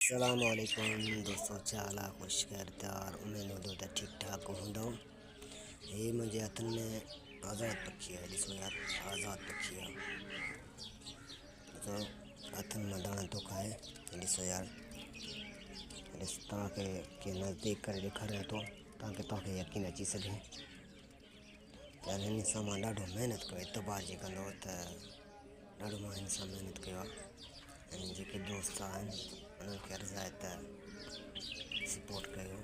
अस्सलामुअलैकुम दोस्तों, चाला खुश करतार उम्मीद हो तो ठीक ठाक होंगे। ये मुझे हथन में आज़ाद पक्षी है, जिसको यार आज़ाद पक्षी है तो हथन में दाना तो खाए जिसको यार ताके के नज़दीक कर दिखा रहे तो ताकि ताके यकीन अची सके यार इन सामान ॾाढो मेहनत कयो इतबार जी कंदो त ॾाढो मां हिन सां मेहनत कयो आहे ऐं जेके दोस्त आहिनि उन्हनि खे अर्ज़ु आहे त सपोर्ट कयो।